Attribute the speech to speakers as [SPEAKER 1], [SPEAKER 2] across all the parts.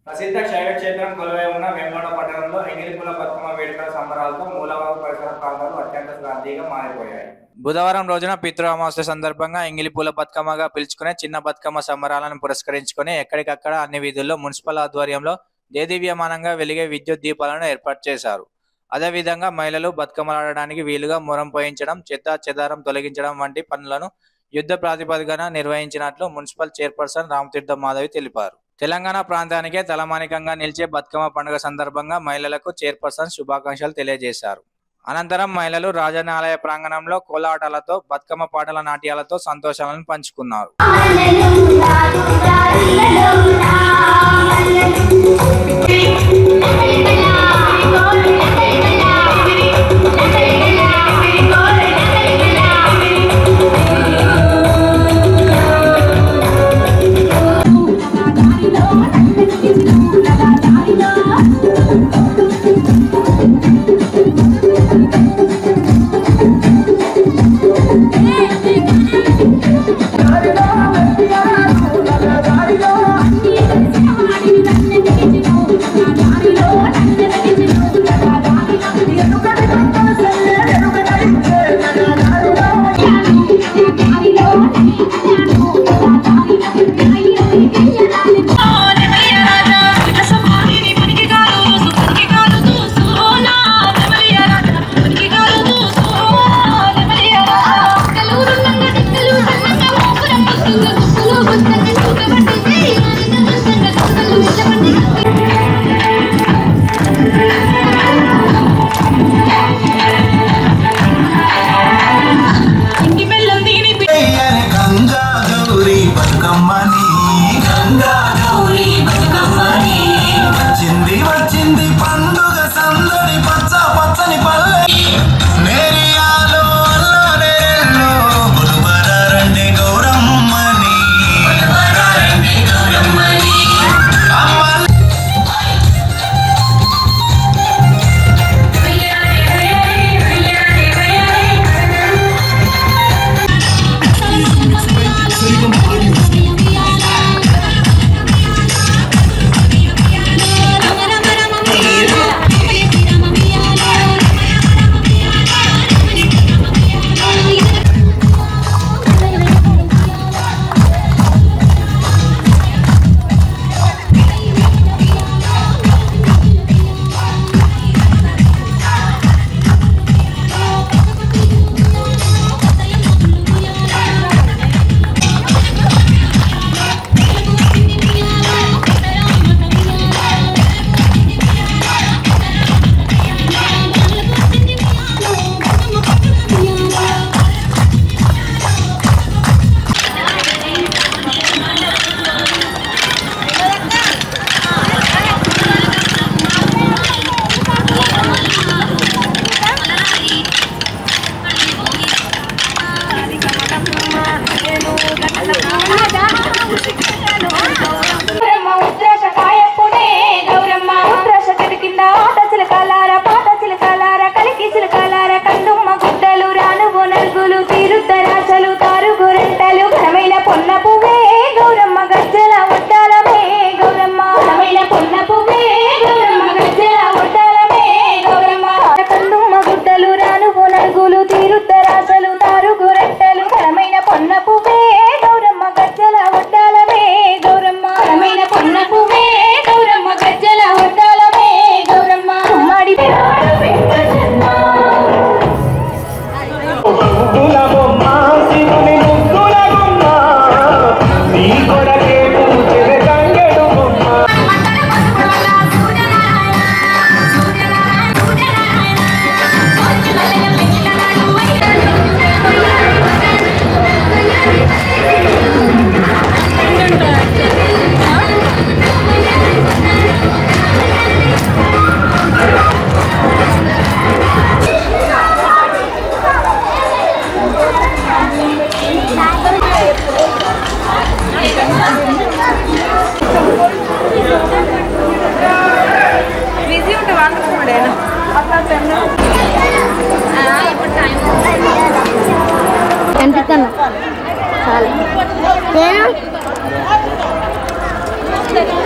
[SPEAKER 1] ప్రసిద్ధ శైవ క్షేత్రం కొలువై ఉన్న వేములవాడ పట్టణంలో ఎంగిలిపూల బతుకమ్మ వేడుకల సంబరాలతో మూలవాగు పరిసర ప్రాంతాలు అత్యంత శాంతిగా మారిపోయాయి. బుధవారం రోజున పితృ అమావాస్య సందర్భంగా ఎంగిలిపూల బతుకమ్మగా పిలుచుకునే చిన్న బతుకమ్మ సంబరాలను పురస్కరించుకుని ఎక్కడికక్కడ అన్ని వీధుల్లో మున్సిపల్ ఆధ్వర్యంలో దేదీవ్యమానంగా వెలిగే విద్యుత్ దీపాలను ఏర్పాటు చేశారు. అదేవిధంగా మహిళలు బతుకమ్మలాడడానికి వీలుగా మురం పోయించడం, చెత్త చెదారం తొలగించడం వంటి పనులను యుద్ధ ప్రాతిపదికన నిర్వహించినట్లు మున్సిపల్ చైర్పర్సన్ రామతీర్థ మాధవి తెలిపారు. తెలంగాణ ప్రాంతానికే తలమానికంగా నిలిచే బతుకమ్మ పండుగ సందర్భంగా మహిళలకు చైర్పర్సన్ శుభాకాంక్షలు తెలియజేశారు. అనంతరం మహిళలు రాజన్న ఆలయ ప్రాంగణంలో కోలాటాలతో, బతుకమ్మ పాటల నాట్యాలతో సంతోషాలను పంచుకున్నారు.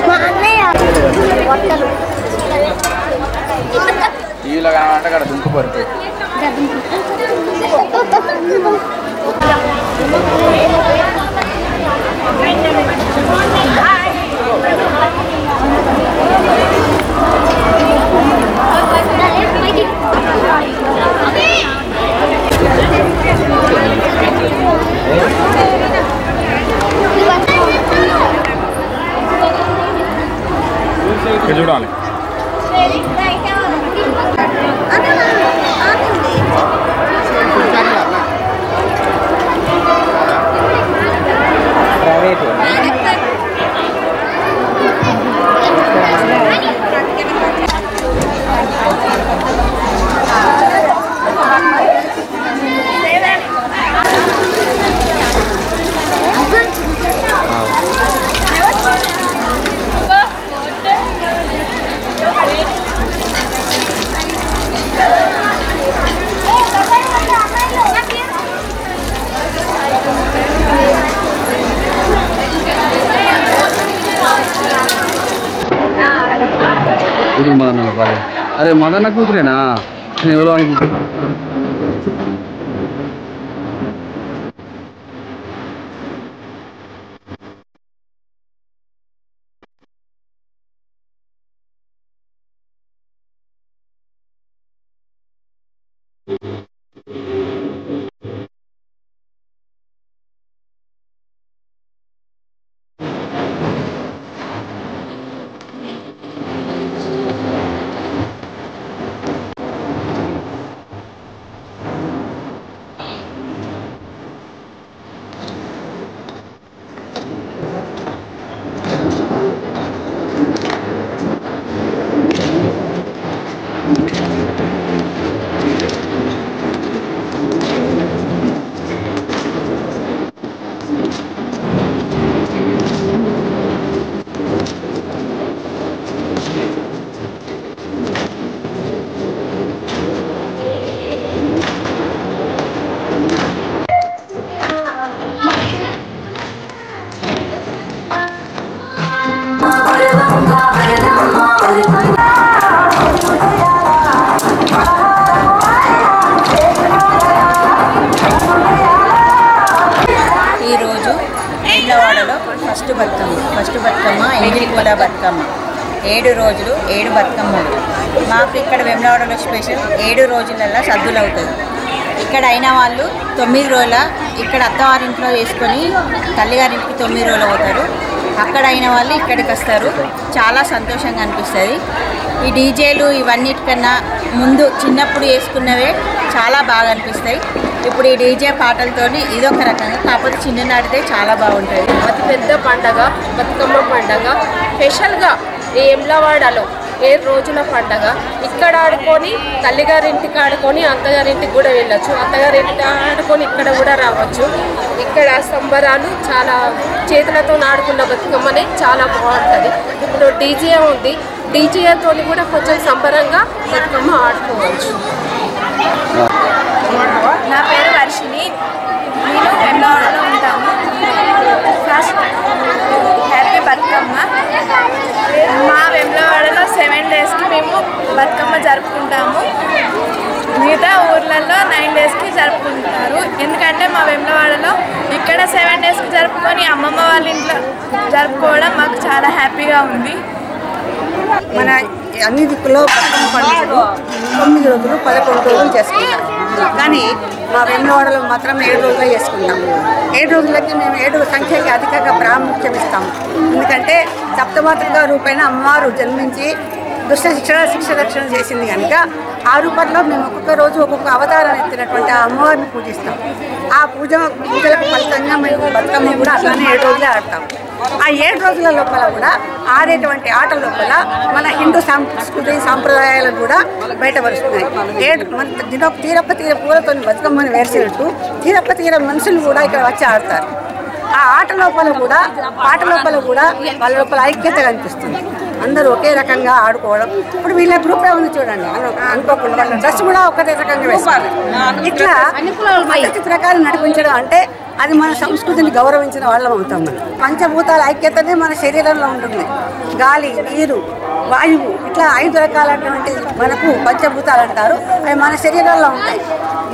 [SPEAKER 2] Ma
[SPEAKER 1] యూట్యూబ్లో కావాలంటే అక్కడ దుంకు కొరకు చూడాలి.
[SPEAKER 2] अरे मदन कूतरेना
[SPEAKER 3] ఫస్ట్ బతుకమ్మ ఎంగిలిపూల బతుకమ్మ 7 రోజులు 7 బతుకమ్మలు. మాకు ఇక్కడ వేములవాడలో స్పెషల్ 7 రోజులలో సద్దులు అవుతుంది. ఇక్కడ అయిన వాళ్ళు 9 రోజుల ఇక్కడ అత్తవారింట్లో వేసుకొని తల్లిగారింటికి 9 రోజులు అవుతారు. అక్కడ అయిన వాళ్ళు ఇక్కడికి వస్తారు. చాలా సంతోషంగా అనిపిస్తుంది. ఈ డీజేలు ఇవన్నిటికన్నా ముందు చిన్నప్పుడు వేసుకున్నవే చాలా బాగా అనిపిస్తాయి. ఇప్పుడు ఈ డీజే పాటలతోని ఇదొక రకంగా, కాకపోతే చిన్ననాటిదే చాలా బాగుంటుంది.
[SPEAKER 4] అతిపెద్ద పండగ బతుకమ్మ పండగ. స్పెషల్గా ఈ వేములవాడలో 7 రోజుల పండగ. ఇక్కడ ఆడుకొని తల్లిగారింటికి ఆడుకొని అత్తగారింటికి కూడా వెళ్ళచ్చు. అత్తగారింటికి ఆడుకొని ఇక్కడ కూడా రావచ్చు. ఇక్కడ సంబరాలు చాలా చేతులతో ఆడుకున్న బతుకమ్మనే చాలా బాగుంటుంది. ఇప్పుడు డీజే ఉంది, డీజేతో కూడా కొంచెం సంబరంగా బతుకమ్మ ఆడుకోవచ్చు.
[SPEAKER 5] నా పేరు వర్షిని, నేను వేములవాడలో ఉంటాము. First happy Bathukamma. మా వేములవాడలో 7 డేస్కి మేము బతుకమ్మ జరుపుకుంటాము. మిగతా ఊర్లలో 9 డేస్కి జరుపుకుంటారు. ఎందుకంటే మా వేములవాడలో ఇక్కడ 7 డేస్కి జరుపుకొని అమ్మమ్మ వాళ్ళ ఇంట్లో జరుపుకోవడం మాకు చాలా హ్యాపీగా ఉంది.
[SPEAKER 6] మన అన్ని దిక్కులో బతుకమ్మ పండుగలు 9 రోజులు 11 రోజులు చేసుకుంటాం. కానీ మా వేములవాడలో మాత్రం 7 రోజులే చేసుకుంటాం. 7 రోజులకి మేము 7 సంఖ్యకి అధికంగా ప్రాముఖ్యం ఇస్తాము. ఎందుకంటే సప్తమాతృగా రూపైన అమ్మవారు జన్మించి దుష్ట శిక్ష రక్షణ చేసింది కనుక ఆ రూపంలో మేము ఒక్కొక్క రోజు ఒక్కొక్క అవతారాన్ని ఎత్తినటువంటి ఆ అమ్మవారిని పూజిస్తాం. ఆ పూజలకు ఫలితంగా మేము బతుకమ్మ కూడా అట్లానే 7 రోజులే ఆడతాం. ఆ 7 రోజుల లోపల కూడా ఆడేటువంటి ఆటల లోపల మన హిందూ సంస్కృతి సాంప్రదాయాలను కూడా బయటపరుస్తున్నాయి. తీరప్ప తీర పూలతో బతుకమ్మని వేర్చినట్టు తీరప్ప తీర మనుషులు కూడా ఇక్కడ వచ్చి ఆడతారు. ఆ ఆట లోపల కూడా పాట లోపల కూడా వాళ్ళ లోపల ఐక్యత కనిపిస్తుంది. అందరూ ఒకే రకంగా ఆడుకోవడం. ఇప్పుడు వీళ్ళ గ్రూపే ఉంది చూడండి, అనుకోకుండా వాళ్ళ డ్రెస్ కూడా ఒకే రకంగా వేస్తారు. ఇట్లా పద్ధతి ప్రకారం నడిపించడం అంటే అది మన సంస్కృతిని గౌరవించిన వాళ్ళం అవుతాం. మనం పంచభూతాల ఐక్యతనే మన శరీరంలో ఉంటుంది. గాలి, నీరు, వాయువు ఇట్లా 5 రకాలైనటువంటి మనకు పంచభూతాలు అంటారు. అవి మన శరీరంలో ఉంటాయి.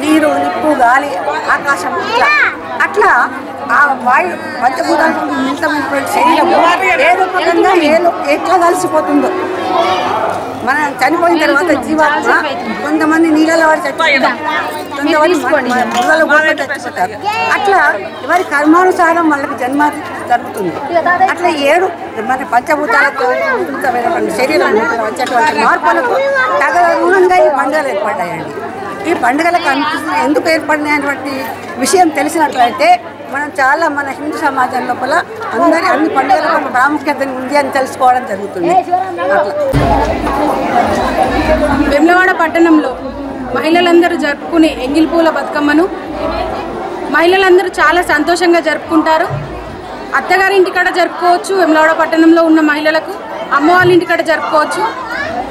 [SPEAKER 6] నీరు, నిప్పు, గాలి, ఆకాశం అట్లా ఆ వాయు పంచభూతాలకు మిళితమైనటువంటి శరీరము ఏ రూపంగా ఎట్లా కలిసిపోతుందో. మనం చనిపోయిన తర్వాత జీవాత్మ కొంతమంది నీళ్ళలో వాడు చచ్చిపోతారు, కొంతమంది మొదలు కూడా చచ్చిపోతారు. అట్లా ఎవరి కర్మానుసారం వాళ్ళకి జన్మ జరుగుతుంది. అట్లా 7 మన పంచభూతాలతో శరీరం వచ్చేటువంటి మార్పులకు తదనుగుణంగా ఈ పండుగలు ఏర్పడ్డాయండి. ఈ పండుగలకు ఎందుకు ఏర్పడినటువంటి విషయం తెలిసినట్లయితే మనం చాలా మన హిందూ సమాజం లోపల అన్ని పండుగలకు ప్రాముఖ్యత ఉంది అని తెలుసుకోవడం జరుగుతుంది.
[SPEAKER 7] వేములవాడ పట్టణంలో మహిళలందరూ జరుపుకునే ఎంగిలిపూల బతుకమ్మను మహిళలందరూ చాలా సంతోషంగా జరుపుకుంటారు. అత్తగారి ఇంటికాడ జరుపుకోవచ్చు, వేములవాడ పట్టణంలో ఉన్న మహిళలకు అమ్మ వాళ్ళ ఇంటికాడ జరుపుకోవచ్చు.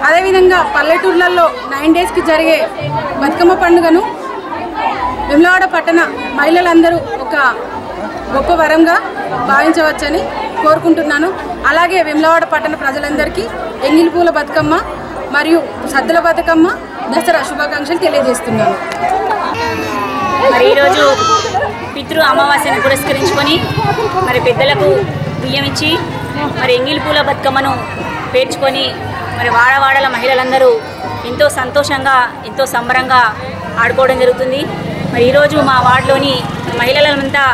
[SPEAKER 7] అదేవిధంగా పల్లెటూర్లలో 9 డేస్కి జరిగే బతుకమ్మ పండుగను వేములవాడ పట్టణ మహిళలందరూ ఒక గొప్ప వరంగా భావించవచ్చని కోరుకుంటున్నాను. అలాగే వేములవాడ పట్టణ ప్రజలందరికీ ఎంగిలిపూల బతుకమ్మ మరియు సద్దుల బతుకమ్మ దసరా శుభాకాంక్షలు తెలియజేస్తున్నాను.
[SPEAKER 8] మరి ఈరోజు పితృ అమావాస్యను పురస్కరించుకొని మరి పెద్దలకు బియ్యం ఇచ్చి మరి ఎంగిలిపూల బతుకమ్మను పేర్చుకొని మరి వాడవాడల మహిళలందరూ ఎంతో సంతోషంగా ఎంతో సంబరంగా ఆడుకోవడం జరుగుతుంది. మరి ఈరోజు మా వార్డులోని మహిళలంతా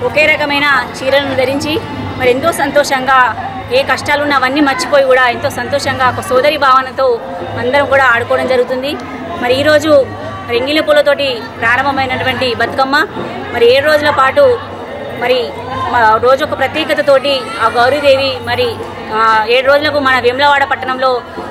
[SPEAKER 8] ఒకే రకమైన చీరలను ధరించి మరి ఎంతో సంతోషంగా ఏ కష్టాలున్నా అవన్నీ మర్చిపోయి కూడా ఎంతో సంతోషంగా ఒక సోదరి భావనతో అందరం కూడా ఆడుకోవడం జరుగుతుంది. మరి ఈరోజు ఎంగిలి పూలతోటి ప్రారంభమైనటువంటి బతుకమ్మ మరి 7 రోజుల పాటు మరి రోజు ఒక ప్రత్యేకతతోటి ఆ గౌరీదేవి మరి 7 రోజులకు మన వేములవాడ పట్టణంలో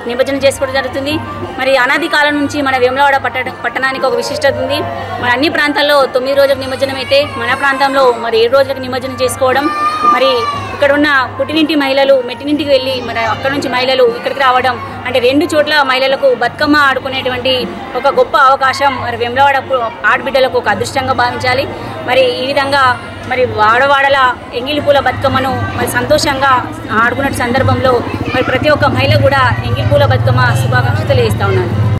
[SPEAKER 8] నిమజ్జనం చేసుకోవడం జరుగుతుంది. మరి అనాది కాలం నుంచి మన వేములవాడ పట్టణానికి ఒక విశిష్టత ఉంది. మన అన్ని ప్రాంతాల్లో 9 రోజులకు నిమజ్జనం అయితే మన ప్రాంతంలో మరి 7 రోజులకు నిమజ్జనం చేసుకోవడం, మరి ఇక్కడ ఉన్న పుట్టినింటి మహిళలు మెట్టినింటికి వెళ్ళి మరి అక్కడ నుంచి మహిళలు ఇక్కడికి రావడం అంటే 2 చోట్ల మహిళలకు బతుకమ్మ ఆడుకునేటువంటి ఒక గొప్ప అవకాశం మరి వేములవాడ ఆడబిడ్డలకు ఒక అదృష్టంగా భావించాలి. మరి ఈ విధంగా మరి వాడవాడల ఎంగిలిపూల బతుకమ్మను మరి సంతోషంగా ఆడుకున్న సందర్భంలో మరి ప్రతి ఒక్క మహిళ కూడా ఎంగిలిపూల బతుకమ్మ శుభాకాంక్షలు తెలియజేస్తా ఉన్నాను.